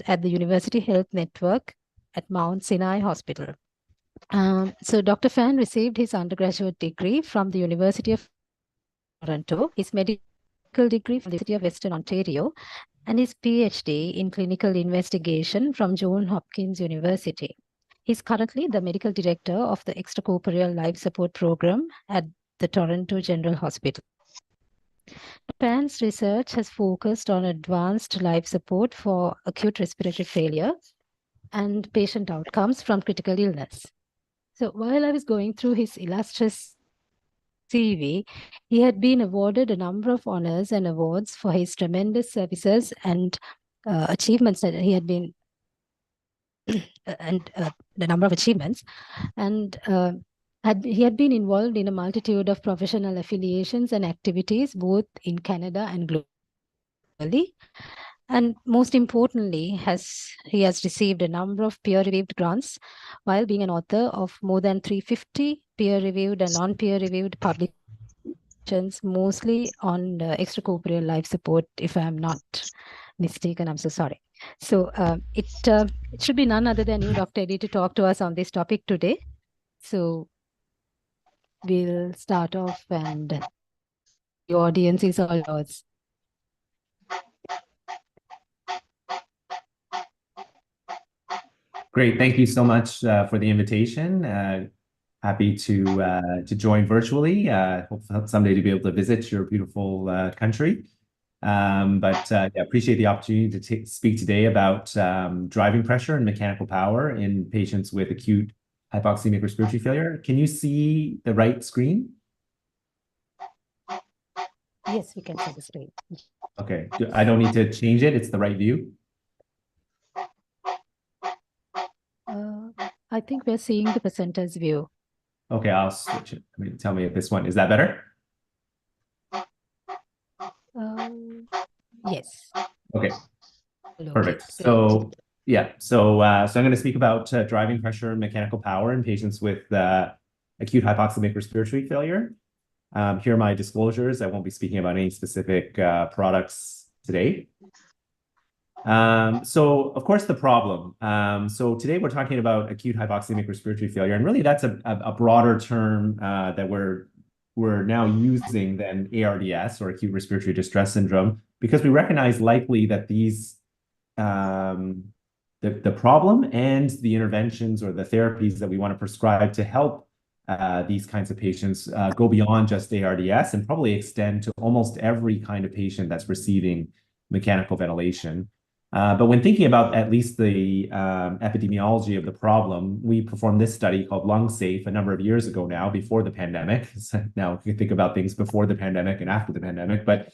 based at the University Health Network at Mount Sinai Hospital. So Dr. Fan received his undergraduate degree from the University of Toronto, his medical degree from the University of Western Ontario, and his PhD in clinical investigation from Johns Hopkins University. He's currently the medical director of the extracorporeal life support program at the Toronto General Hospital. Pan's research has focused on advanced life support for acute respiratory failure and patient outcomes from critical illness. So while I was going through his illustrious CV, he had been awarded a number of honors and awards for his tremendous services and achievements that he had been, and the number of achievements, and he had been involved in a multitude of professional affiliations and activities, both in Canada and globally. And most importantly, he has received a number of peer-reviewed grants while being an author of more than 350 peer-reviewed and non-peer-reviewed publications, mostly on extracorporeal life support, if I'm not mistaken. I'm so sorry. So it should be none other than you, Dr. Eddy, to talk to us on this topic today. So we'll start off, and the audience is all yours. Great. Thank you so much for the invitation. Happy to join virtually. Hope someday to be able to visit your beautiful country. Yeah, appreciate the opportunity to speak today about driving pressure and mechanical power in patients with acute hypoxemic respiratory failure. Can you see the right screen? Yes, we can see the screen. Okay. I don't need to change it. It's the right view. I think we're seeing the presenter's view. Okay, I'll switch it. I mean, tell me if this one is that better? Yes. Okay. Perfect. Okay, so yeah, so I'm going to speak about driving pressure and mechanical power in patients with acute hypoxemic respiratory failure. Here are my disclosures. I won't be speaking about any specific products today. So of course the problem. So today we're talking about acute hypoxemic respiratory failure, and really that's a broader term that we're now using than ARDS, or acute respiratory distress syndrome, because we recognize likely that these the problem and the interventions or the therapies that we want to prescribe to help these kinds of patients go beyond just ARDS and probably extend to almost every kind of patient that's receiving mechanical ventilation. But when thinking about at least the epidemiology of the problem, we performed this study called LungSafe a number of years ago now, before the pandemic. So now we can think about things before the pandemic and after the pandemic, but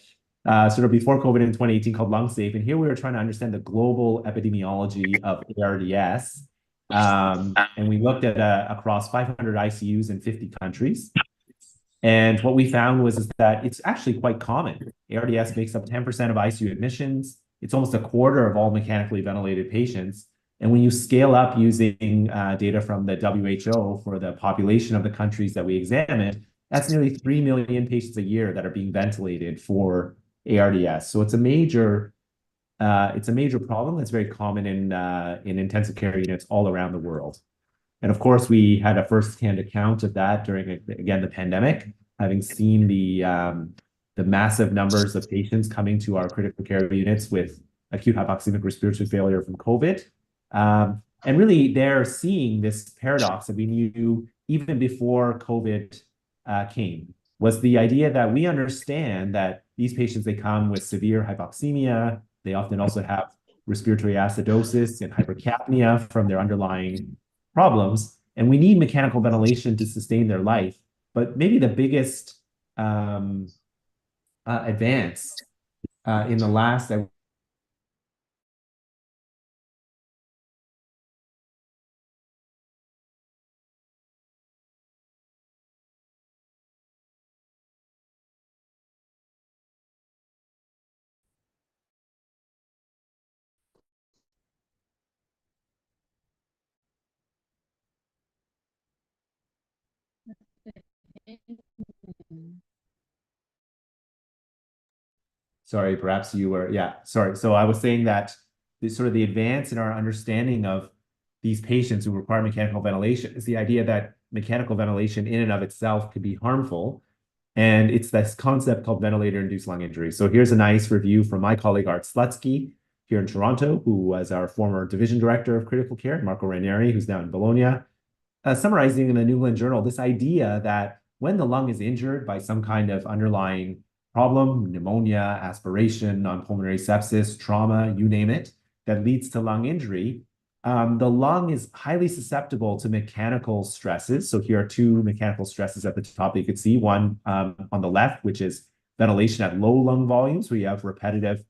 sort of before COVID in 2018, called LungSafe. And here we were trying to understand the global epidemiology of ARDS. And we looked at across 500 ICUs in 50 countries. And what we found was that it's actually quite common. ARDS makes up 10% of ICU admissions. It's almost a quarter of all mechanically ventilated patients. And when you scale up using data from the WHO for the population of the countries that we examined, that's nearly 3 million patients a year that are being ventilated for ARDS. So it's a major problem that's very common in intensive care units all around the world. And of course, we had a firsthand account of that during, again, the pandemic, having seen the massive numbers of patients coming to our critical care units with acute hypoxemic respiratory failure from COVID. And really, they're seeing this paradox that we knew even before COVID came, was the idea that we understand that these patients, they come with severe hypoxemia. They often also have respiratory acidosis and hypercapnia from their underlying problems, and we need mechanical ventilation to sustain their life. But maybe the biggest advance in the last Sorry, perhaps you were, yeah, sorry. So I was saying that sort of the advance in our understanding of these patients who require mechanical ventilation is the idea that mechanical ventilation in and of itself could be harmful. And it's this concept called ventilator-induced lung injury. So here's a nice review from my colleague Art Slutsky here in Toronto, who was our former division director of critical care, Marco Ranieri, who's now in Bologna, summarizing in the New England Journal this idea that when the lung is injured by some kind of underlying problem, pneumonia, aspiration, non-pulmonary sepsis, trauma, you name it, that leads to lung injury, the lung is highly susceptible to mechanical stresses. So here are two mechanical stresses at the top that you could see. One on the left, which is ventilation at low lung volumes, where you have repetitive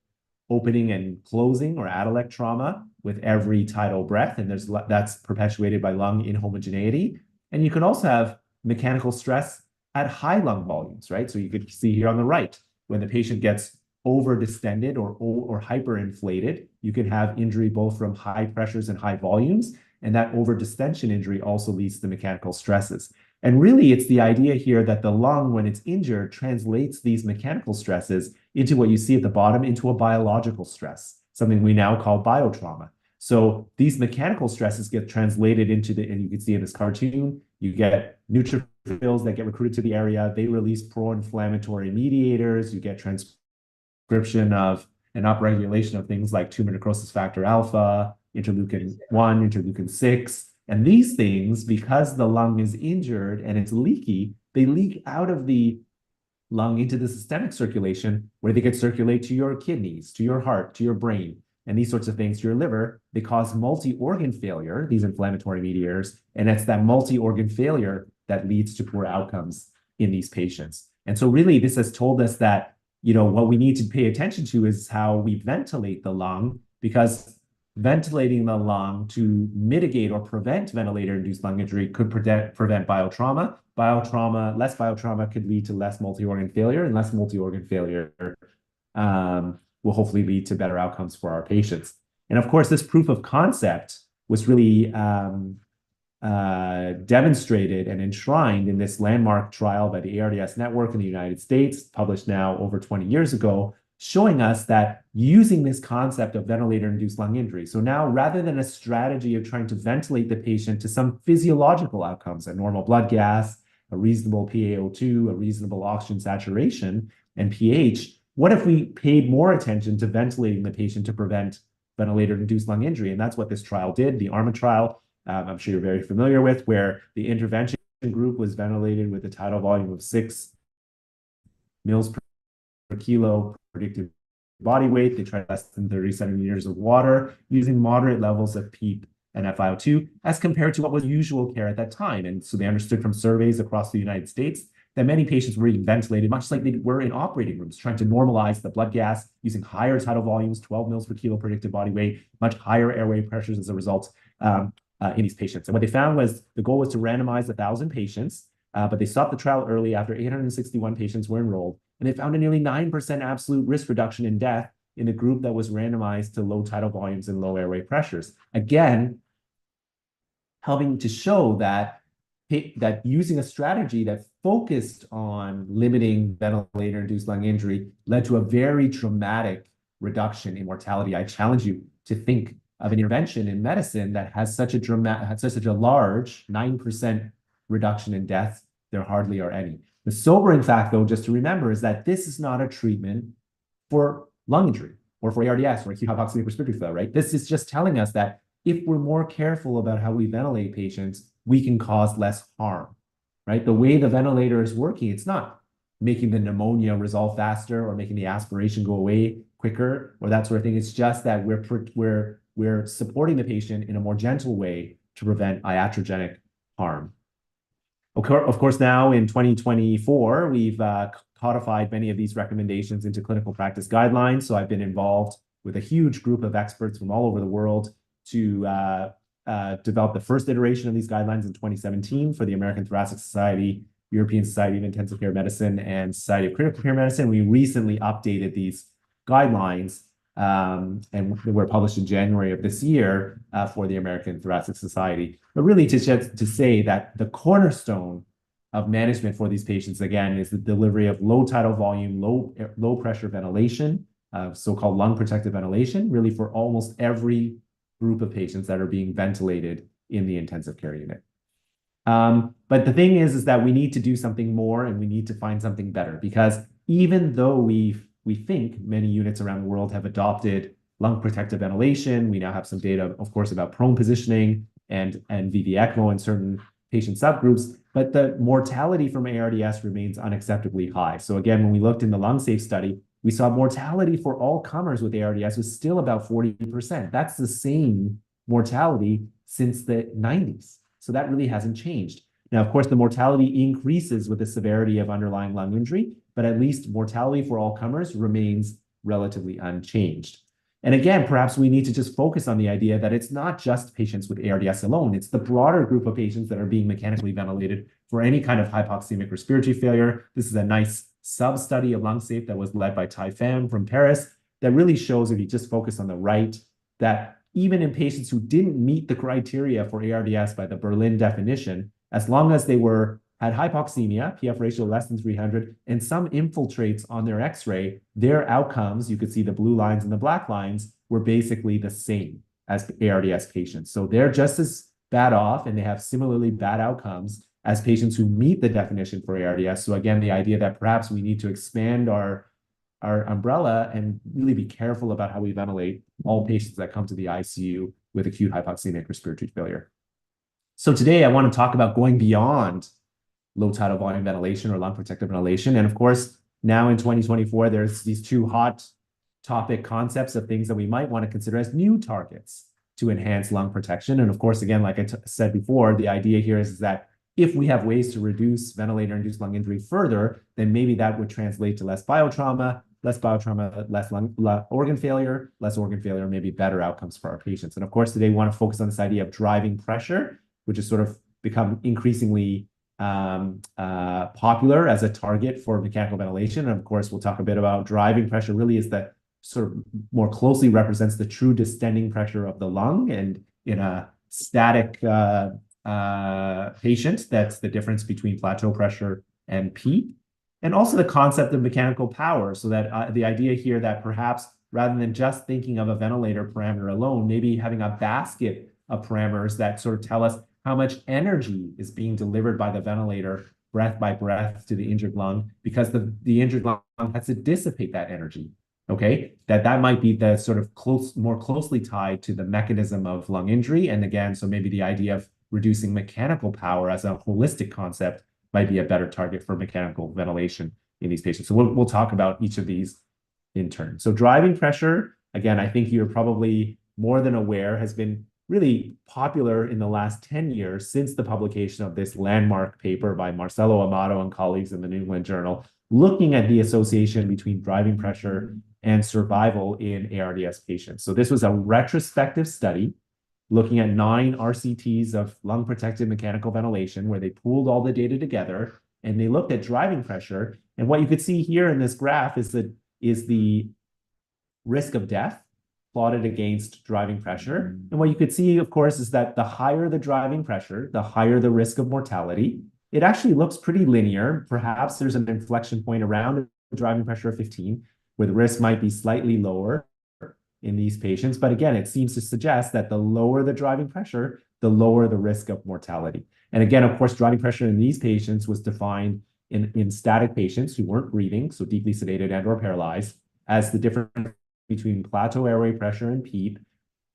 opening and closing or attalec trauma with every tidal breath, and that's perpetuated by lung inhomogeneity. And you can also have mechanical stress at high lung volumes, right? So you could see here on the right, when the patient gets over distended or hyperinflated, you can have injury both from high pressures and high volumes, and that over distension injury also leads to mechanical stresses. And really, it's the idea here that the lung, when it's injured, translates these mechanical stresses into what you see at the bottom, into a biological stress, something we now call biotrauma. So these mechanical stresses get translated into and you can see in this cartoon, you get neutrophils that get recruited to the area. They release pro-inflammatory mediators. You get transcription of and upregulation of things like tumor necrosis factor alpha, interleukin-1, interleukin-6. And these things, because the lung is injured and it's leaky, they leak out of the lung into the systemic circulation, where they could circulate to your kidneys, to your heart, to your brain, and these sorts of things, to your liver. They cause multi-organ failure, these inflammatory mediators, and it's that multi-organ failure that leads to poor outcomes in these patients. And so really, this has told us that, what we need to pay attention to is how we ventilate the lung, because ventilating the lung to mitigate or prevent ventilator-induced lung injury could prevent biotrauma. Less biotrauma could lead to less multi-organ failure, and less multi-organ failure will hopefully lead to better outcomes for our patients. And of course, this proof of concept was really demonstrated and enshrined in this landmark trial by the ARDS network in the United States, published now over 20 years ago, showing us that using this concept of ventilator-induced lung injury. So now, rather than a strategy of trying to ventilate the patient to some physiological outcomes, a normal blood gas, a reasonable PaO2, a reasonable oxygen saturation, and pH, what if we paid more attention to ventilating the patient to prevent ventilator-induced lung injury? And that's what this trial did, the ARMA trial, I'm sure you're very familiar with, where the intervention group was ventilated with a tidal volume of 6 mils per kilo predicted body weight. They tried less than 30 centimeters of water using moderate levels of PEEP and FiO2 as compared to what was usual care at that time. And so they understood from surveys across the United States that many patients were being ventilated, much like they were in operating rooms, trying to normalize the blood gas using higher tidal volumes, 12 mils per kilo predicted body weight, much higher airway pressures as a result in these patients. And what they found was the goal was to randomize 1,000 patients, but they stopped the trial early after 861 patients were enrolled. And they found a nearly 9% absolute risk reduction in death in the group that was randomized to low tidal volumes and low airway pressures. Again, helping to show that using a strategy that focused on limiting ventilator-induced lung injury led to a very dramatic reduction in mortality. I challenge you to think of an intervention in medicine that has such a large 9% reduction in death. There hardly are any. The sobering fact, though, just to remember, is that this is not a treatment for lung injury or for ARDS or acute hypoxemic respiratory failure, right? This is just telling us that if we're more careful about how we ventilate patients, we can cause less harm, right? The way the ventilator is working, it's not making the pneumonia resolve faster or making the aspiration go away quicker or that sort of thing. It's just that we're supporting the patient in a more gentle way to prevent iatrogenic harm. Of course, now in 2024, we've codified many of these recommendations into clinical practice guidelines. So I've been involved with a huge group of experts from all over the world to develop the first iteration of these guidelines in 2017 for the American Thoracic Society, European Society of Intensive Care Medicine, and Society of Critical Care Medicine. We recently updated these guidelines and were published in January of this year for the American Thoracic Society. But really to say that the cornerstone of management for these patients, again, is the delivery of low tidal volume, low pressure ventilation so-called lung protective ventilation, really for almost every group of patients that are being ventilated in the intensive care unit. But the thing is that we need to do something more and we need to find something better, because even though we think many units around the world have adopted lung protective ventilation, we now have some data, of course, about prone positioning and VV ECMO in certain patient subgroups, but the mortality from ARDS remains unacceptably high. So again, when we looked in the LungSafe study, we saw mortality for all comers with ARDS was still about 40%. That's the same mortality since the 90s. So that really hasn't changed. Now, of course, the mortality increases with the severity of underlying lung injury, but at least mortality for all comers remains relatively unchanged. And again, perhaps we need to just focus on the idea that it's not just patients with ARDS alone. It's the broader group of patients that are being mechanically ventilated for any kind of hypoxemic respiratory failure. This is a nice sub-study of LungSafe that was led by Tai Pham from Paris that really shows, if you just focus on the right, that even in patients who didn't meet the criteria for ARDS by the Berlin definition, as long as they had hypoxemia, PF ratio less than 300, and some infiltrates on their X-ray, their outcomes, you could see the blue lines and the black lines, were basically the same as ARDS patients. So they're just as bad off, and they have similarly bad outcomes as patients who meet the definition for ARDS. So again, the idea that perhaps we need to expand our umbrella and really be careful about how we ventilate all patients that come to the ICU with acute hypoxemic respiratory failure. So today I want to talk about going beyond low tidal volume ventilation or lung protective ventilation. And of course, now in 2024, there's these two hot topic concepts of things that we might want to consider as new targets to enhance lung protection. And of course, again, like I said before, the idea here is that if we have ways to reduce ventilator-induced lung injury further, then maybe that would translate to less biotrauma, less organ failure, maybe better outcomes for our patients. And of course, today we want to focus on this idea of driving pressure, which has sort of become increasingly popular as a target for mechanical ventilation. And of course, we'll talk a bit about driving pressure really is that sort of more closely represents the true distending pressure of the lung. And in a static patient, that's the difference between plateau pressure and peak. And also the concept of mechanical power. So that the idea here that perhaps rather than just thinking of a ventilator parameter alone, maybe having a basket of parameters that sort of tell us how much energy is being delivered by the ventilator breath by breath to the injured lung, because the injured lung has to dissipate that energy. Okay, that might be the sort of more closely tied to the mechanism of lung injury. And again, so maybe the idea of reducing mechanical power as a holistic concept might be a better target for mechanical ventilation in these patients. So we'll talk about each of these in turn. So driving pressure, again, I think you're probably more than aware, has been really popular in the last 10 years since the publication of this landmark paper by Marcelo Amato and colleagues in the New England Journal, looking at the association between driving pressure and survival in ARDS patients. So this was a retrospective study looking at 9 RCTs of lung protected mechanical ventilation, where they pooled all the data together and they looked at driving pressure. And what you could see here in this graph is the risk of death plotted against driving pressure. And what you could see, of course, is that the higher the driving pressure, the higher the risk of mortality. It actually looks pretty linear. Perhaps there's an inflection point around a driving pressure of 15, where the risk might be slightly lower in these patients. But again, it seems to suggest that the lower the driving pressure, the lower the risk of mortality. And again, of course, driving pressure in these patients was defined in static patients who weren't breathing, so deeply sedated and or paralyzed, as the difference between plateau airway pressure and PEEP.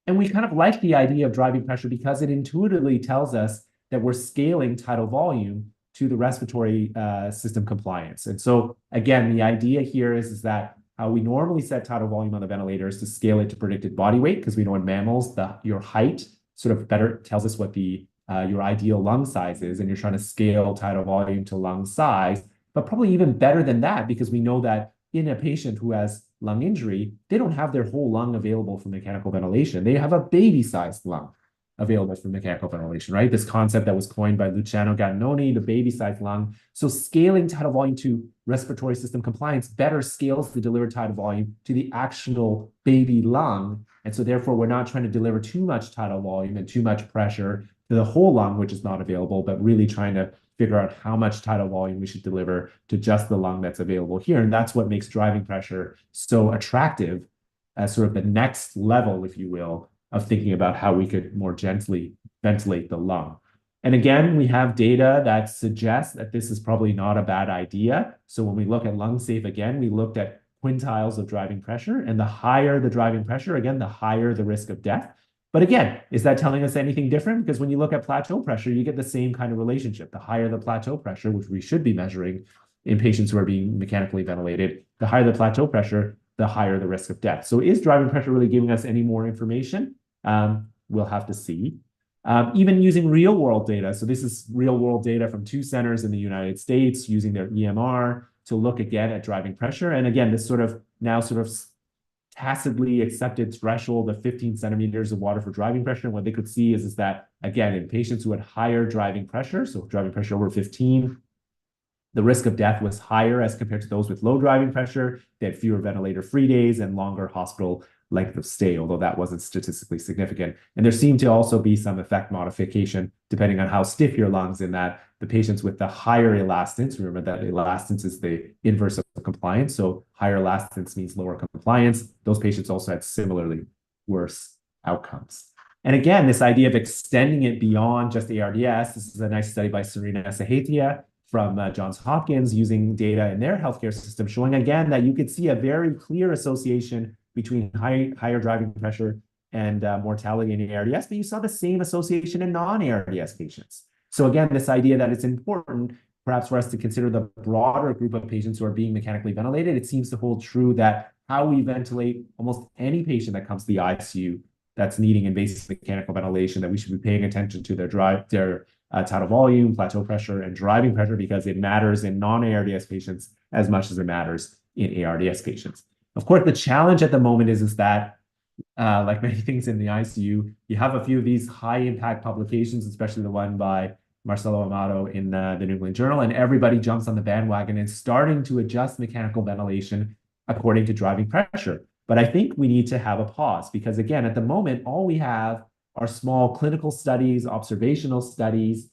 And we kind of like the idea of driving pressure because it intuitively tells us that we're scaling tidal volume to the respiratory system compliance. And so again, the idea here is that how we normally set tidal volume on the ventilator is to scale it to predicted body weight, because we know in mammals, your height sort of better tells us what your ideal lung size is, and you're trying to scale tidal volume to lung size. But probably even better than that, because we know that in a patient who has lung injury, they don't have their whole lung available for mechanical ventilation. They have a baby-sized lung available for mechanical ventilation, right? This concept that was coined by Luciano Gattinoni, the baby-sized lung. So scaling tidal volume to respiratory system compliance better scales the delivered tidal volume to the actual baby lung. And so therefore, we're not trying to deliver too much tidal volume and too much pressure to the whole lung, which is not available, but really trying to figure out how much tidal volume we should deliver to just the lung that's available here. And that's what makes driving pressure so attractive as sort of the next level, if you will, of thinking about how we could more gently ventilate the lung. And again, we have data that suggests that this is probably not a bad idea. So when we look at lung safe again, we looked at quintiles of driving pressure, and the higher the driving pressure, again, the higher the risk of death. But again, is that telling us anything different? Because when you look at plateau pressure, you get the same kind of relationship. The higher the plateau pressure, which we should be measuring in patients who are being mechanically ventilated, the higher the plateau pressure, the higher the risk of death. So is driving pressure really giving us any more information? We'll have to see. Even using real world data. So this is real world data from 2 centers in the United States using their EMR to look again at driving pressure. And again, this sort of tacitly accepted threshold of 15 centimeters of water for driving pressure. And what they could see is that, again, in patients who had higher driving pressure, so driving pressure over 15, the risk of death was higher as compared to those with low driving pressure. They had fewer ventilator-free days and longer hospital length of stay, although that wasn't statistically significant. And there seemed to also be some effect modification depending on how stiff your lungs, in that the patients with the higher elastance, remember that elastance is the inverse of compliance. So higher elastance means lower compliance. Those patients also had similarly worse outcomes. And again, this idea of extending it beyond just ARDS, this is a nice study by Serena Sahatia from Johns Hopkins using data in their healthcare system, showing again that you could see a very clear association between higher driving pressure and mortality in ARDS, but you saw the same association in non-ARDS patients. So again, this idea that it's important perhaps for us to consider the broader group of patients who are being mechanically ventilated, it seems to hold true that how we ventilate almost any patient that comes to the ICU that's needing invasive mechanical ventilation, that we should be paying attention to their tidal volume, plateau pressure, and driving pressure, because it matters in non-ARDS patients as much as it matters in ARDS patients. Of course, the challenge at the moment is that, like many things in the ICU, you have a few of these high-impact publications, especially the one by Marcelo Amato in the New England Journal, and everybody jumps on the bandwagon and starting to adjust mechanical ventilation according to driving pressure. But I think we need to have a pause, because again, at the moment, all we have are small clinical studies, observational studies.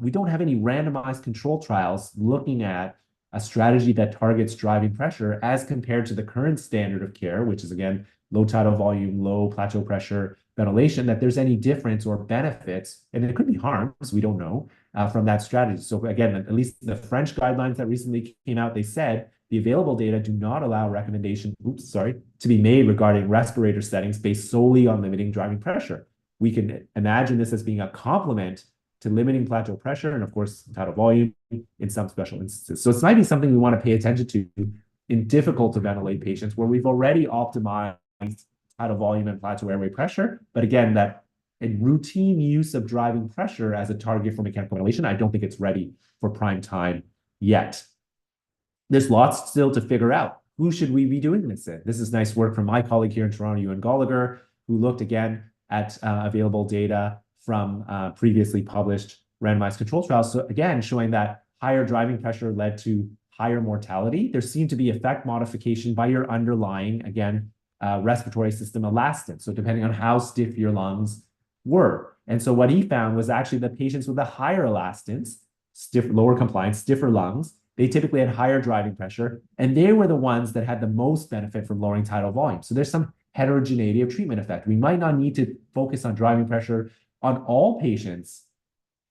We don't have any randomized control trials looking at a strategy that targets driving pressure as compared to the current standard of care, which is, again, low tidal volume, low plateau pressure ventilation, that there's any difference or benefits, and there could be harms, we don't know, from that strategy. So again, at least the French guidelines that recently came out, they said the available data do not allow recommendation, to be made regarding respirator settings based solely on limiting driving pressure. We can imagine this as being a complement to limiting plateau pressure and, of course, tidal volume in some special instances. So this might be something we want to pay attention to in difficult to ventilate patients where we've already optimized tidal volume and plateau airway pressure. But again, that in routine use of driving pressure as a target for mechanical ventilation, I don't think it's ready for prime time yet. There's lots still to figure out. Who should we be doing this in? This is nice work from my colleague here in Toronto, Ewan Gallagher, who looked again at available data from previously published randomized control trials. So again, showing that higher driving pressure led to higher mortality. There seemed to be effect modification by your underlying, again, respiratory system elastance. So depending on how stiff your lungs were. And so what he found was actually the patients with the higher elastance, lower compliance, stiffer lungs, they typically had higher driving pressure, and they were the ones that had the most benefit from lowering tidal volume. So there's some heterogeneity of treatment effect. We might not need to focus on driving pressure on all patients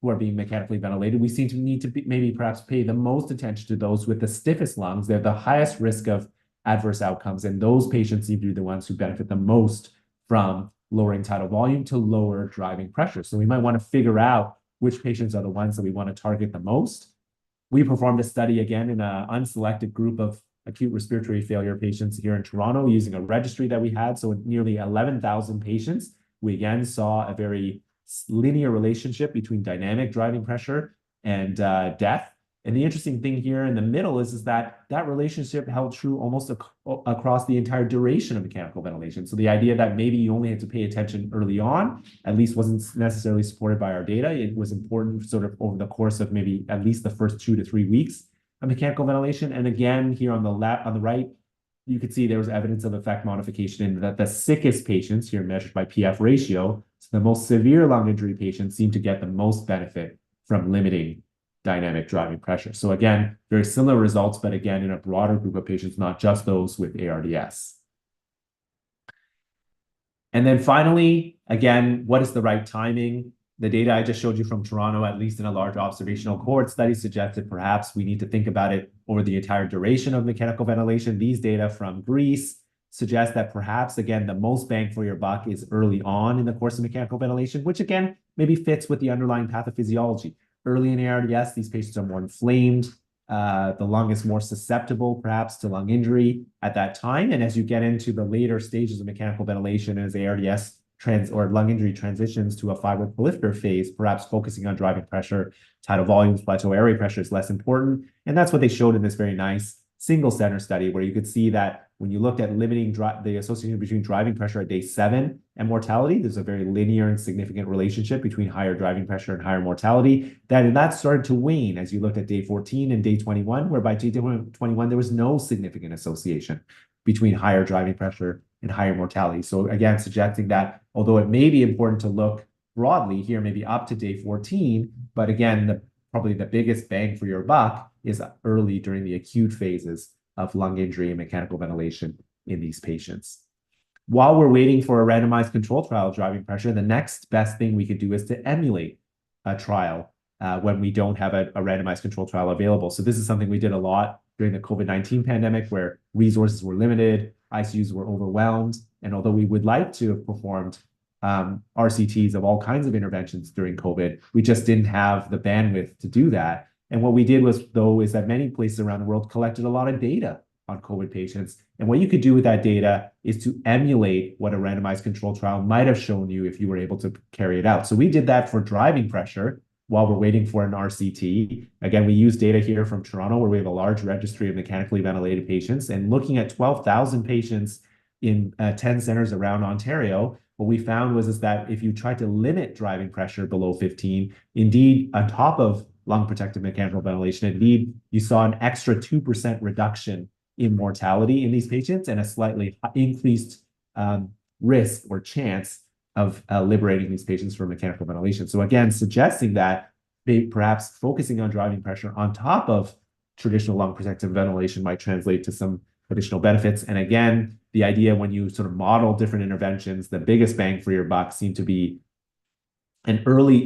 who are being mechanically ventilated. We seem to need to maybe perhaps pay the most attention to those with the stiffest lungs. They have the highest risk of adverse outcomes, and those patients seem to be the ones who benefit the most from lowering tidal volume to lower driving pressure. So we might want to figure out which patients are the ones that we want to target the most. We performed a study again in an unselected group of acute respiratory failure patients here in Toronto using a registry that we had. So nearly 11,000 patients, we again saw a very linear relationship between dynamic driving pressure and death. And the interesting thing here in the middle is that relationship held true almost across the entire duration of mechanical ventilation. So the idea that maybe you only had to pay attention early on, at least wasn't necessarily supported by our data. It was important sort of over the course of maybe at least the first 2 to 3 weeks of mechanical ventilation. And again, here on the right, you could see there was evidence of effect modification in that the sickest patients, here measured by PF ratio, so the most severe lung injury patients seem to get the most benefit from limiting dynamic driving pressure. So again, very similar results, but again, in a broader group of patients, not just those with ARDS. And then finally, again, what is the right timing? The data I just showed you from Toronto, at least in a large observational cohort study, suggested perhaps we need to think about it over the entire duration of mechanical ventilation. These data from Greece suggest that perhaps, again, the most bang for your buck is early on in the course of mechanical ventilation, which again, maybe fits with the underlying pathophysiology. Early in ARDS, these patients are more inflamed. The lung is more susceptible, perhaps, to lung injury at that time. And as you get into the later stages of mechanical ventilation, as ARDS or lung injury transitions to a fibroproliferative phase, perhaps focusing on driving pressure, tidal volumes, plateau area pressure is less important. And that's what they showed in this very nice single center study, where you could see that when you looked at limiting the association between driving pressure at day 7 and mortality, there's a very linear and significant relationship between higher driving pressure and higher mortality. That started to wane as you looked at day 14 and day 21, where by day 21, there was no significant association between higher driving pressure and higher mortality. So again, suggesting that although it may be important to look broadly here, maybe up to day 14, but again, probably the biggest bang for your buck is early during the acute phases of lung injury and mechanical ventilation in these patients. While we're waiting for a randomized control trial of driving pressure, the next best thing we could do is to emulate a trial when we don't have a randomized control trial available. So this is something we did a lot during the COVID-19 pandemic, where resources were limited, ICUs were overwhelmed, and although we would like to have performed RCTs of all kinds of interventions during COVID, we just didn't have the bandwidth to do that. And what we did is that many places around the world collected a lot of data on COVID patients. And what you could do with that data is to emulate what a randomized control trial might have shown you if you were able to carry it out. So we did that for driving pressure while we're waiting for an RCT. Again, we use data here from Toronto, where we have a large registry of mechanically ventilated patients. And looking at 12,000 patients in 10 centers around Ontario, what we found was that if you tried to limit driving pressure below 15, indeed, on top of lung protective mechanical ventilation, indeed, you saw an extra 2% reduction in mortality in these patients and a slightly increased risk or chance of liberating these patients from mechanical ventilation. So again, suggesting that perhaps focusing on driving pressure on top of traditional lung protective ventilation might translate to some additional benefits. And again, the idea when you sort of model different interventions, the biggest bang for your buck seemed to be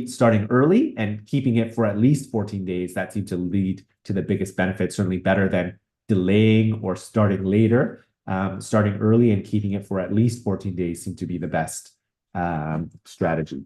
starting early and keeping it for at least 14 days. That seemed to lead to the biggest benefit, certainly better than delaying or starting later. Starting early and keeping it for at least 14 days seemed to be the best strategy.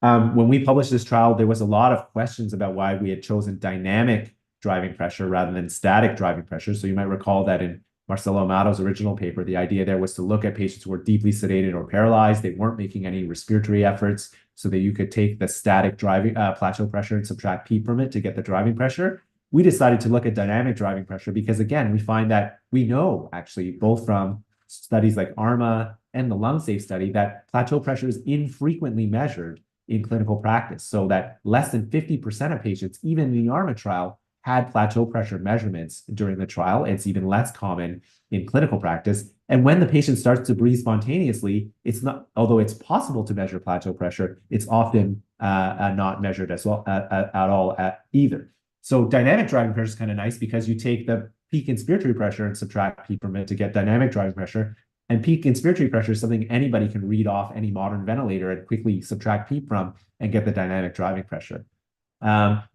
When we published this trial, there was a lot of questions about why we had chosen dynamic driving pressure rather than static driving pressure. So you might recall that in Marcelo Amato's original paper, the idea there was to look at patients who were deeply sedated or paralyzed. They weren't making any respiratory efforts, so that you could take the static driving plateau pressure and subtract P from it to get the driving pressure. We decided to look at dynamic driving pressure because, again, we find that we know actually both from studies like ARMA and the LungSafe study that plateau pressure is infrequently measured in clinical practice, so that less than 50% of patients, even in the ARMA trial, had plateau pressure measurements during the trial. It's even less common in clinical practice. And when the patient starts to breathe spontaneously, it's not, although it's possible to measure plateau pressure, it's often not measured as well at all either. So dynamic driving pressure is kind of nice because you take the peak inspiratory pressure and subtract P from it to get dynamic driving pressure. And peak inspiratory pressure is something anybody can read off any modern ventilator and quickly subtract P from and get the dynamic driving pressure.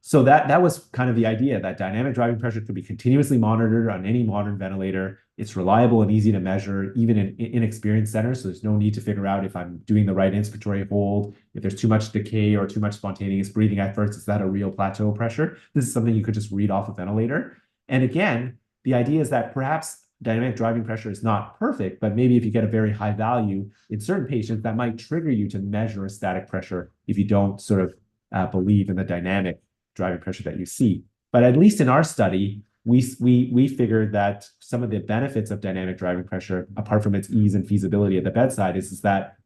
So that was kind of the idea, that dynamic driving pressure could be continuously monitored on any modern ventilator. It's reliable and easy to measure, even in inexperienced centers. So there's no need to figure out if I'm doing the right inspiratory hold, if there's too much decay or too much spontaneous breathing efforts, is that a real plateau pressure? This is something you could just read off a ventilator. And again, the idea is that perhaps dynamic driving pressure is not perfect, but maybe if you get a very high value in certain patients, that might trigger you to measure a static pressure if you don't sort of believe in the dynamic driving pressure that you see. But at least in our study, we figured that some of the benefits of dynamic driving pressure, apart from its ease and feasibility at the bedside, is that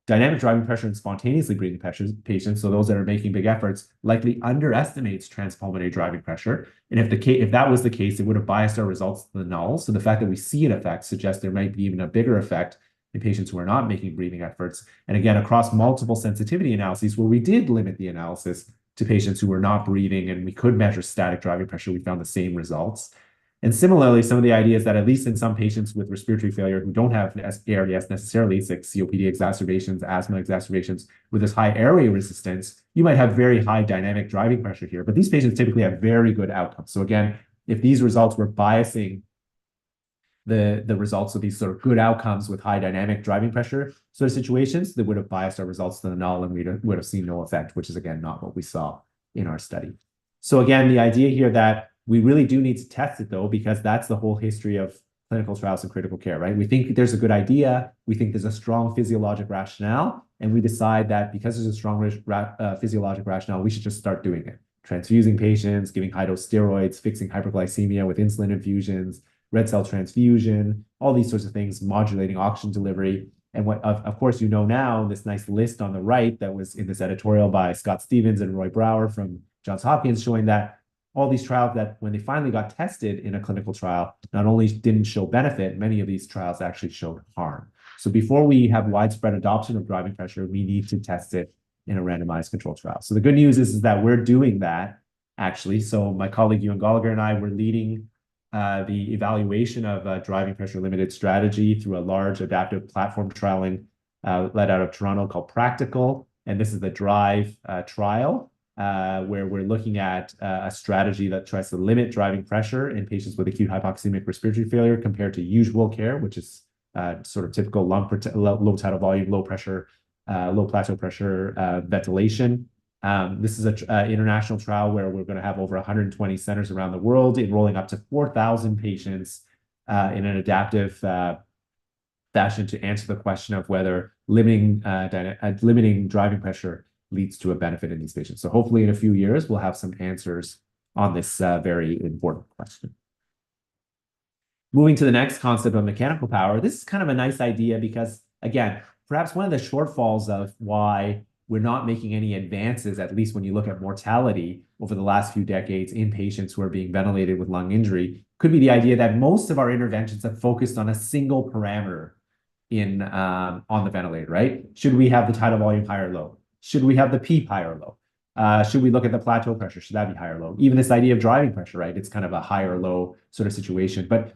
dynamic driving pressure in spontaneously breathing patients, so those that are making big efforts, likely underestimates transpulmonary driving pressure. And if that was the case, it would have biased our results to the null. So the fact that we see an effect suggests there might be even a bigger effect in patients who are not making breathing efforts. And again, across multiple sensitivity analyses where we did limit the analysis to patients who were not breathing, and we could measure static driving pressure, we found the same results. And similarly, some of the ideas that at least in some patients with respiratory failure who don't have ARDS necessarily, like COPD exacerbations, asthma exacerbations, with this high airway resistance, you might have very high dynamic driving pressure here. But these patients typically have very good outcomes. So again, if these results were biasing the results of these sort of good outcomes with high dynamic driving pressure sort of situations, that would have biased our results to the null, and we would have seen no effect, which is, again, not what we saw in our study. So again, the idea here that we really do need to test it, though, because that's the whole history of clinical trials in critical care, right? We think there's a good idea, we think there's a strong physiologic rationale, and we decide that because there's a strong physiologic rationale, we should just start doing it. Transfusing patients, giving high-dose steroids, fixing hyperglycemia with insulin infusions, red cell transfusion, all these sorts of things, modulating oxygen delivery. And what, of course, you know now, this nice list on the right that was in this editorial by Scott Stevens and Roy Brower from Johns Hopkins, showing that all these trials that when they finally got tested in a clinical trial, not only didn't show benefit, many of these trials actually showed harm. So before we have widespread adoption of driving pressure, we need to test it in a randomized controlled trial. So the good news is that we're doing that, actually. So my colleague Ewan Gallagher and I were leading the evaluation of a driving pressure limited strategy through a large adaptive platform trialing led out of Toronto called Practical. And this is the DRIVE trial, where we're looking at a strategy that tries to limit driving pressure in patients with acute hypoxemic respiratory failure compared to usual care, which is sort of typical low tidal volume, low pressure, low plateau pressure ventilation. This is an international trial where we're going to have over 120 centers around the world, enrolling up to 4,000 patients in an adaptive fashion to answer the question of whether limiting driving pressure leads to a benefit in these patients. So hopefully in a few years, we'll have some answers on this very important question. Moving to the next concept of mechanical power, this is kind of a nice idea because, again, perhaps one of the shortfalls of why we're not making any advances, at least when you look at mortality over the last few decades in patients who are being ventilated with lung injury, could be the idea that most of our interventions have focused on a single parameter on the ventilator, right? Should we have the tidal volume high or low? Should we have the PEEP high or low? Should we look at the plateau pressure? Should that be high or low? Even this idea of driving pressure, right? It's kind of a high or low sort of situation. But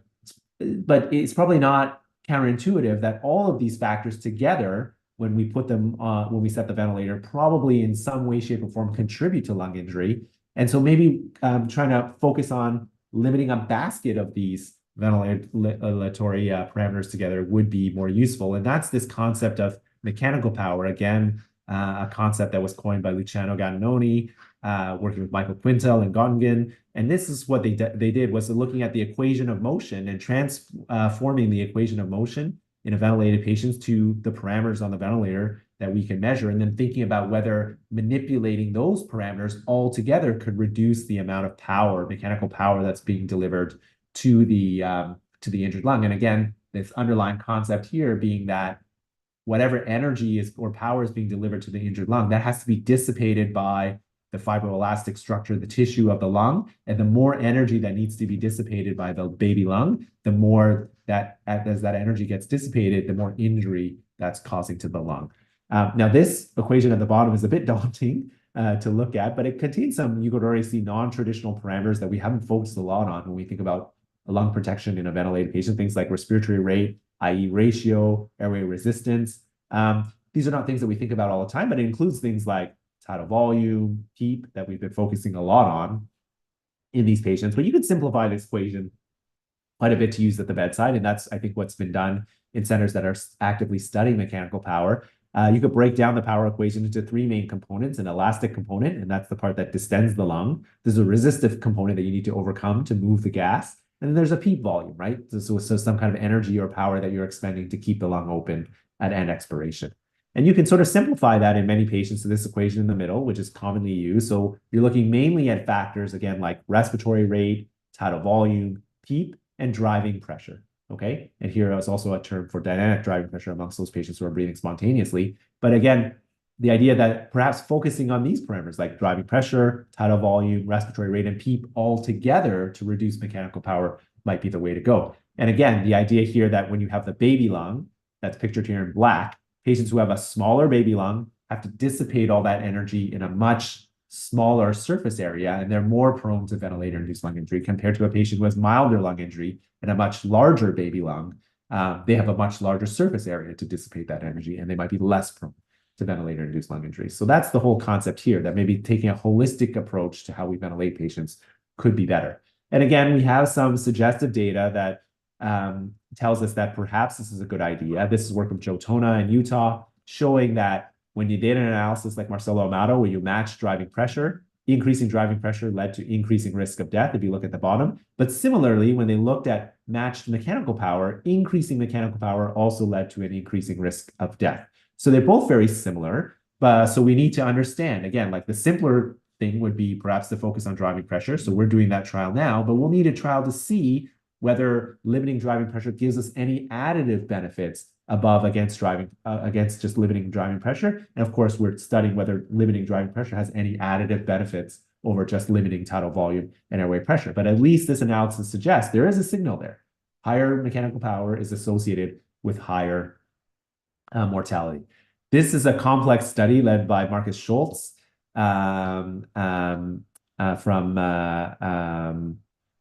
it's probably not counterintuitive that all of these factors together, when we put them when we set the ventilator, probably in some way, shape, or form contribute to lung injury. And so maybe trying to focus on limiting a basket of these ventilatory parameters together would be more useful. And that's this concept of mechanical power. Again, a concept that was coined by Luciano Gattinoni, working with Michael Quintel and Gottingen. And this is what they did was looking at the equation of motion and transforming the equation of motion in a ventilated patient to the parameters on the ventilator that we can measure, and then thinking about whether manipulating those parameters altogether could reduce the amount of power, mechanical power, that's being delivered to the injured lung. And again, this underlying concept here being that whatever energy is or power is being delivered to the injured lung, that has to be dissipated by the fibroelastic structure, the tissue of the lung. And the more energy that needs to be dissipated by the baby lung, the more that as that energy gets dissipated, the more injury that's causing to the lung. Now, this equation at the bottom is a bit daunting to look at, but it contains some, you could already see, non-traditional parameters that we haven't focused a lot on when we think about lung protection in a ventilated patient, things like respiratory rate, i.e. ratio, airway resistance. These are not things that we think about all the time, but it includes things like tidal volume, PEEP, that we've been focusing a lot on in these patients. But you could simplify this equation quite a bit to use at the bedside, and that's, I think, what's been done in centers that are actively studying mechanical power. You could break down the power equation into three main components: an elastic component, and that's the part that distends the lung. There's a resistive component that you need to overcome to move the gas. And then there's a PEEP volume, right? So some kind of energy or power that you're expending to keep the lung open at end expiration. And you can sort of simplify that in many patients to this equation in the middle, which is commonly used. So you're looking mainly at factors, again, like respiratory rate, tidal volume, PEEP, and driving pressure, okay? And here is also a term for dynamic driving pressure amongst those patients who are breathing spontaneously. But again, the idea that perhaps focusing on these parameters like driving pressure, tidal volume, respiratory rate, and PEEP all together to reduce mechanical power might be the way to go. And again, the idea here that when you have the baby lung, that's pictured here in black, patients who have a smaller baby lung have to dissipate all that energy in a much smaller surface area, and they're more prone to ventilator-induced lung injury compared to a patient who has milder lung injury and a much larger baby lung. They have a much larger surface area to dissipate that energy, and they might be less prone to ventilator-induced lung injury. So that's the whole concept here, that maybe taking a holistic approach to how we ventilate patients could be better. And again, we have some suggestive data that tells us that perhaps this is a good idea. This is work of Joe Tona in Utah, showing that when you did an analysis like Marcelo Amato, where you matched driving pressure, increasing driving pressure led to increasing risk of death, if you look at the bottom. But similarly, when they looked at matched mechanical power, increasing mechanical power also led to an increasing risk of death. So they're both very similar, but so we need to understand, again, like the simpler thing would be perhaps to focus on driving pressure. So we're doing that trial now, but we'll need a trial to see whether limiting driving pressure gives us any additive benefits above against just limiting driving pressure. And of course, we're studying whether limiting driving pressure has any additive benefits over just limiting tidal volume and airway pressure. But at least this analysis suggests there is a signal there. Higher mechanical power is associated with higher mortality. This is a complex study led by Marcus Schultz from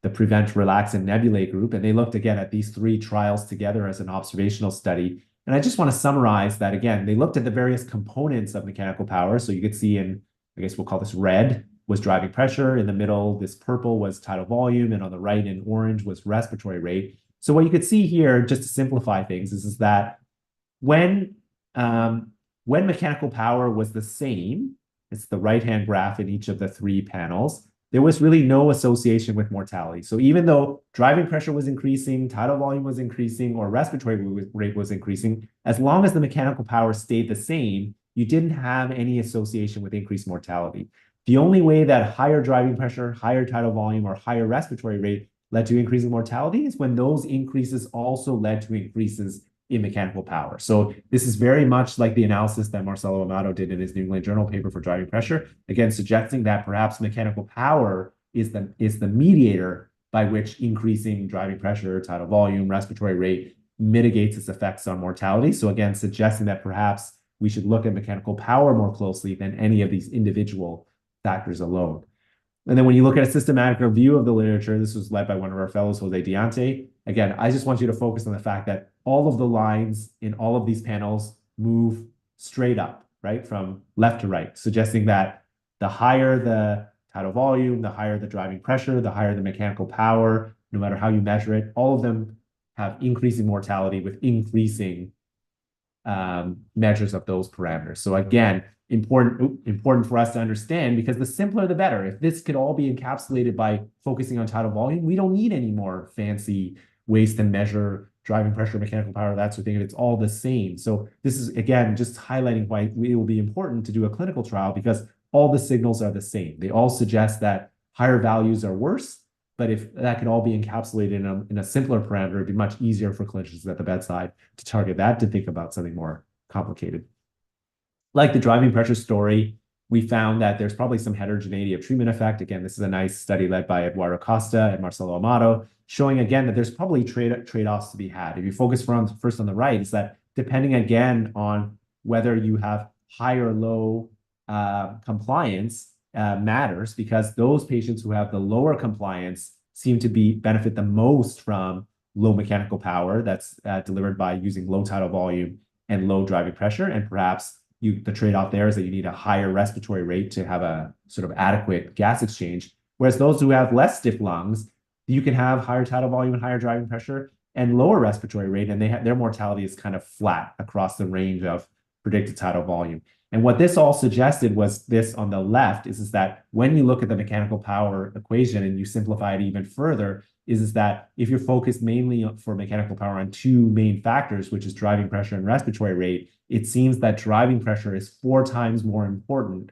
the Prevent, Relax, and Nebulate group. And they looked again at these three trials together as an observational study. And I just want to summarize that again. They looked at the various components of mechanical power. So you could see in, I guess we'll call this red, was driving pressure. In the middle, this purple was tidal volume. And on the right in orange was respiratory rate. So what you could see here, just to simplify things, is that when mechanical power was the same, it's the right-hand graph in each of the three panels, there was really no association with mortality. So even though driving pressure was increasing, tidal volume was increasing, or respiratory rate was increasing, as long as the mechanical power stayed the same, you didn't have any association with increased mortality. The only way that higher driving pressure, higher tidal volume, or higher respiratory rate led to increasing mortality is when those increases also led to increases in mechanical power. So this is very much like the analysis that Marcelo Amato did in his New England Journal paper for driving pressure, again, suggesting that perhaps mechanical power is the mediator by which increasing driving pressure, tidal volume, respiratory rate mitigates its effects on mortality. So again, suggesting that perhaps we should look at mechanical power more closely than any of these individual factors alone. And then when you look at a systematic review of the literature, this was led by one of our fellows, Jose Diante. Again, I just want you to focus on the fact that all of the lines in all of these panels move straight up, right, from left to right, suggesting that the higher the tidal volume, the higher the driving pressure, the higher the mechanical power, no matter how you measure it, all of them have increasing mortality with increasing measures of those parameters. So again, important for us to understand, because the simpler the better. If this could all be encapsulated by focusing on tidal volume, we don't need any more fancy ways to measure driving pressure, mechanical power, that sort of thing. It's all the same. So this is, again, just highlighting why it will be important to do a clinical trial, because all the signals are the same. They all suggest that higher values are worse, but if that can all be encapsulated in a simpler parameter, it'd be much easier for clinicians at the bedside to target that, to think about something more complicated. Like the driving pressure story, we found that there's probably some heterogeneity of treatment effect. Again, this is a nice study led by Eduardo Costa and Marcelo Amato, showing again that there's probably trade-offs to be had. If you focus first on the right, is that depending again on whether you have high or low compliance matters, because those patients who have the lower compliance seem to benefit the most from low mechanical power that's delivered by using low tidal volume and low driving pressure. And perhaps the trade-off there is that you need a higher respiratory rate to have a sort of adequate gas exchange. Whereas those who have less stiff lungs, you can have higher tidal volume and higher driving pressure and lower respiratory rate, and their mortality is kind of flat across the range of predicted tidal volume. And what this all suggested was this on the left is that when you look at the mechanical power equation and you simplify it even further, is that if you're focused mainly for mechanical power on two main factors, which is driving pressure and respiratory rate, it seems that driving pressure is 4 times more important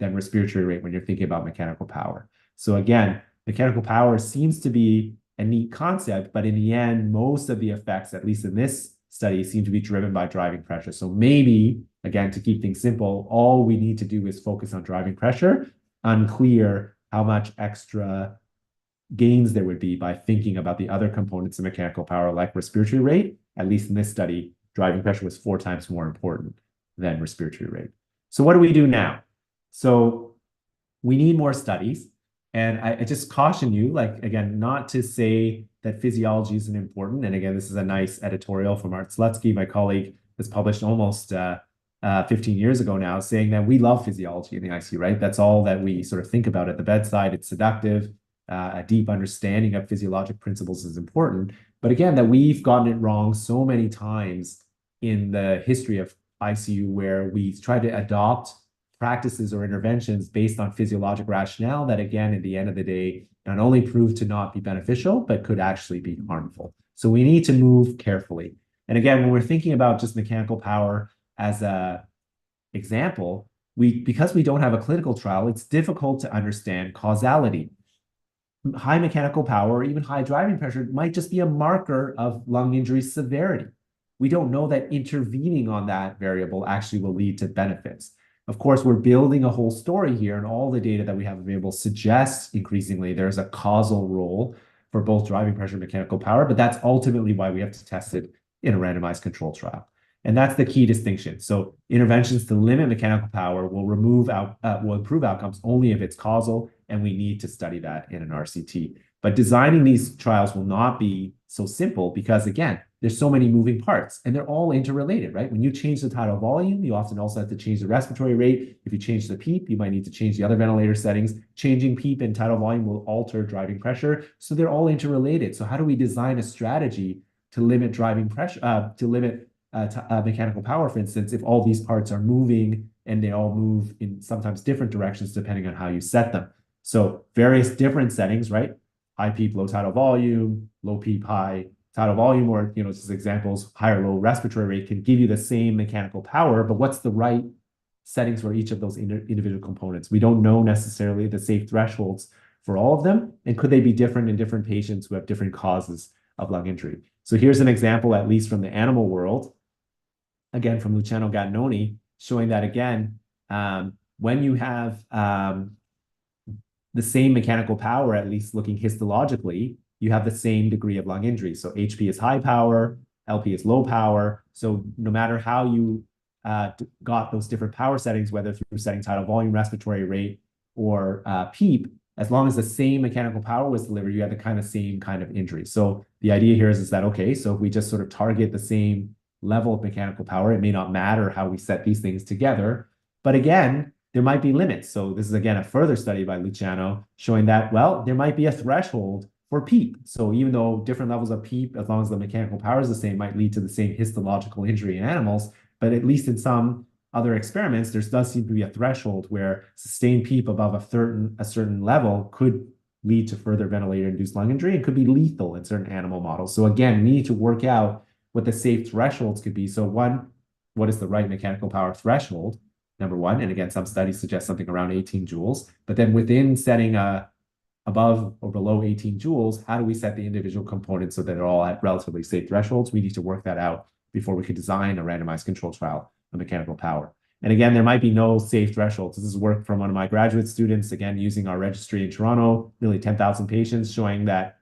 than respiratory rate when you're thinking about mechanical power. So again, mechanical power seems to be a neat concept, but in the end, most of the effects, at least in this study, seem to be driven by driving pressure. So maybe, again, to keep things simple, all we need to do is focus on driving pressure. Unclear how much extra gains there would be by thinking about the other components of mechanical power, like respiratory rate. At least in this study, driving pressure was 4 times more important than respiratory rate. So what do we do now? So we need more studies. And I just caution you, like, again, not to say that physiology isn't important. And again, this is a nice editorial from Art Slutsky, my colleague, that's published almost 15 years ago now, saying that we love physiology in the ICU, right? That's all that we sort of think about at the bedside. It's seductive. A deep understanding of physiologic principles is important. But again, that we've gotten it wrong so many times in the history of ICU, where we try to adopt practices or interventions based on physiologic rationale that, again, at the end of the day, not only prove to not be beneficial, but could actually be harmful. So we need to move carefully. And again, when we're thinking about just mechanical power as a example, because we don't have a clinical trial, it's difficult to understand causality. High mechanical power or even high driving pressure might just be a marker of lung injury severity. We don't know that intervening on that variable actually will lead to benefits. Of course, we're building a whole story here, and all the data that we have available suggests increasingly there's a causal role for both driving pressure and mechanical power, but that's ultimately why we have to test it in a randomized control trial. And that's the key distinction. So interventions to limit mechanical power will improve outcomes only if it's causal, and we need to study that in an RCT. But designing these trials will not be so simple because, again, there's so many moving parts and they're all interrelated, right? When you change the tidal volume, you often also have to change the respiratory rate. If you change the PEEP, you might need to change the other ventilator settings. Changing PEEP and tidal volume will alter driving pressure. So they're all interrelated. So how do we design a strategy to limit driving pressure, to limit mechanical power, for instance, if all these parts are moving and they all move in sometimes different directions depending on how you set them? So various different settings, right? High PEEP, low tidal volume, low PEEP, high tidal volume, or, just examples, high or low respiratory rate can give you the same mechanical power, but what's the right settings for each of those individual components? We don't know necessarily the safe thresholds for all of them, and could they be different in different patients who have different causes of lung injury? So here's an example, at least from the animal world, again, from Luciano Gattinoni, showing that, again, when you have the same mechanical power, at least looking histologically, you have the same degree of lung injury. So HP is high power, LP is low power. So no matter how you got those different power settings, whether through setting tidal volume, respiratory rate, or PEEP, as long as the same mechanical power was delivered, you had the same kind of injury. So the idea here is that, okay, so if we just sort of target the same level of mechanical power, it may not matter how we set these things together. But again, there might be limits. So this is, again, a further study by Luciano showing that, well, there might be a threshold for PEEP. So even though different levels of PEEP, as long as the mechanical power is the same, might lead to the same histological injury in animals, but at least in some other experiments, there does seem to be a threshold where sustained PEEP above a certain level could lead to further ventilator-induced lung injury and could be lethal in certain animal models. So again, we need to work out what the safe thresholds could be. So one, what is the right mechanical power threshold? Number one, and again, some studies suggest something around 18 joules. But then within setting above or below 18 joules, how do we set the individual components so that they're all at relatively safe thresholds? We need to work that out before we could design a randomized control trial of mechanical power. And again, there might be no safe thresholds. This is work from one of my graduate students, again, using our registry in Toronto, nearly 10,000 patients, showing that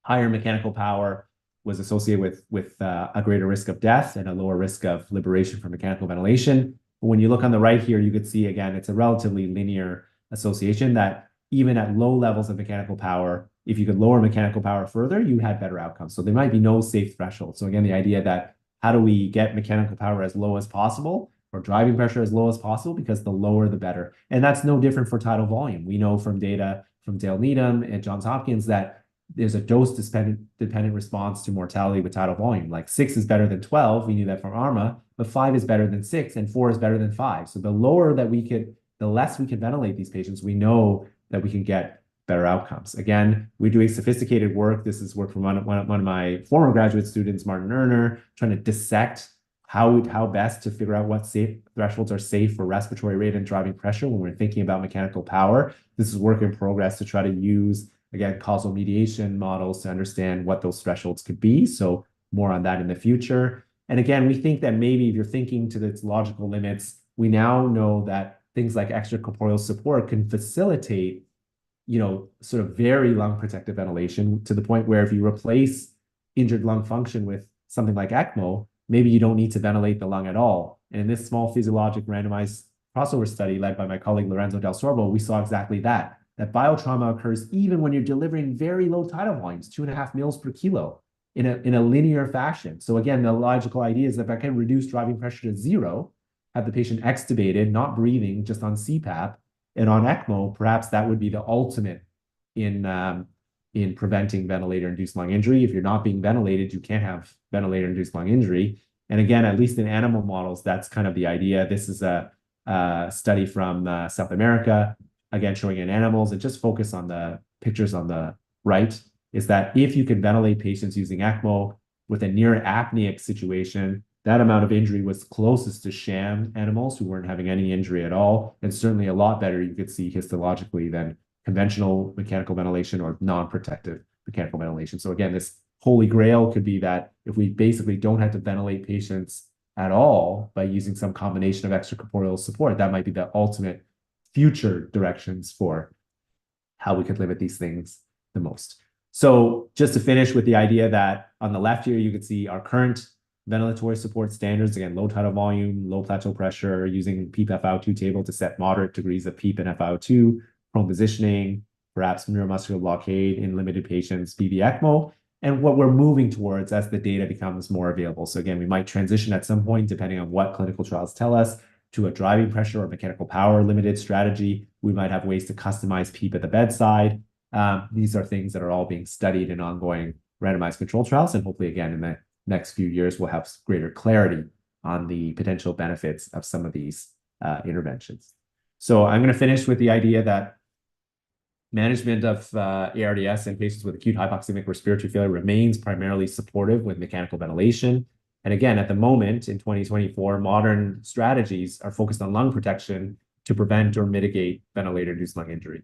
higher mechanical power was associated with a greater risk of death and a lower risk of liberation from mechanical ventilation. But when you look on the right here, you could see, again, it's a relatively linear association that even at low levels of mechanical power, if you could lower mechanical power further, you had better outcomes. So there might be no safe threshold. So again, the idea that how do we get mechanical power as low as possible or driving pressure as low as possible, because the lower the better. And that's no different for tidal volume. We know from data from Dale Needham and Johns Hopkins that there's a dose-dependent response to mortality with tidal volume. Like 6 is better than 12. We knew that from ARMA, but 5 is better than 6 and 4 is better than 5. So the less we can ventilate these patients, we know that we can get better outcomes. Again, we're doing sophisticated work. This is work from one of my former graduate students, Martin Erner, trying to dissect how best to figure out what safe thresholds are safe for respiratory rate and driving pressure when we're thinking about mechanical power. This is work in progress to try to use, again, causal mediation models to understand what those thresholds could be. So more on that in the future. And again, we think that maybe if you're thinking to its logical limits, we now know that things like extracorporeal support can facilitate, sort of very lung protective ventilation to the point where if you replace injured lung function with something like ECMO, maybe you don't need to ventilate the lung at all. And in this small physiologic randomized crossover study led by my colleague Lorenzo Del Sorbo, we saw exactly that biotrauma occurs even when you're delivering very low tidal volumes, 2.5 mils per kilo in a linear fashion. So again, the logical idea is that if I can reduce driving pressure to zero, have the patient extubated, not breathing, just on CPAP and on ECMO, perhaps that would be the ultimate in preventing ventilator-induced lung injury. If you're not being ventilated, you can't have ventilator-induced lung injury. And again, at least in animal models, that's kind of the idea. This is a study from South America, again, showing in animals, and just focus on the pictures on the right, is that if you can ventilate patients using ECMO with a near apneic situation, that amount of injury was closest to sham animals who weren't having any injury at all, and certainly a lot better you could see histologically than conventional mechanical ventilation or non-protective mechanical ventilation. So again, this holy grail could be that if we basically don't have to ventilate patients at all by using some combination of extracorporeal support, that might be the ultimate future directions for how we could limit these things the most. So just to finish with the idea that on the left here, you can see our current ventilatory support standards, again, low tidal volume, low plateau pressure, using PEEP FiO2 table to set moderate degrees of PEEP and FiO2, prone positioning, perhaps neuromuscular blockade in limited patients, BV ECMO, and what we're moving towards as the data becomes more available. So again, we might transition at some point, depending on what clinical trials tell us, to a driving pressure or mechanical power limited strategy. We might have ways to customize PEEP at the bedside. These are things that are all being studied in ongoing randomized control trials, and hopefully, again, in the next few years, we'll have greater clarity on the potential benefits of some of these interventions. So I'm going to finish with the idea that management of ARDS in patients with acute hypoxemic respiratory failure remains primarily supportive with mechanical ventilation. And again, at the moment in 2024, modern strategies are focused on lung protection to prevent or mitigate ventilator-induced lung injury.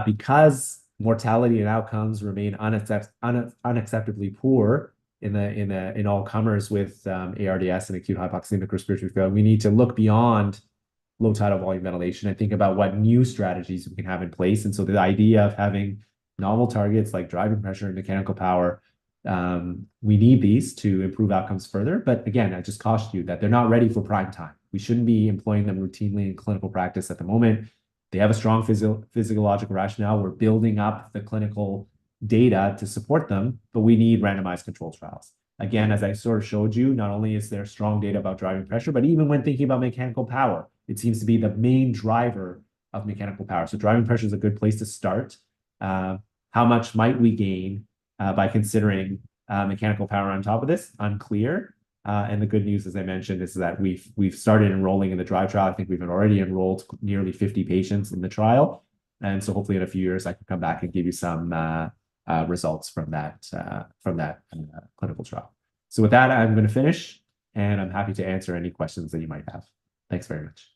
Because mortality and outcomes remain unacceptably poor in all comers with ARDS and acute hypoxemic respiratory failure, we need to look beyond low tidal volume ventilation and think about what new strategies we can have in place. And so the idea of having novel targets like driving pressure and mechanical power, we need these to improve outcomes further. But again, I just caution you that they're not ready for prime time. We shouldn't be employing them routinely in clinical practice at the moment. They have a strong physiological rationale. We're building up the clinical data to support them, but we need randomized control trials. Again, as I sort of showed you, not only is there strong data about driving pressure, but even when thinking about mechanical power, it seems to be the main driver of mechanical power. So driving pressure is a good place to start. How much might we gain by considering mechanical power on top of this? Unclear. And the good news, as I mentioned, is that we've started enrolling in the DRIVE trial. I think we've already enrolled nearly 50 patients in the trial. And so hopefully in a few years, I can come back and give you some results from that clinical trial. So with that, I'm going to finish, and I'm happy to answer any questions that you might have. Thanks very much.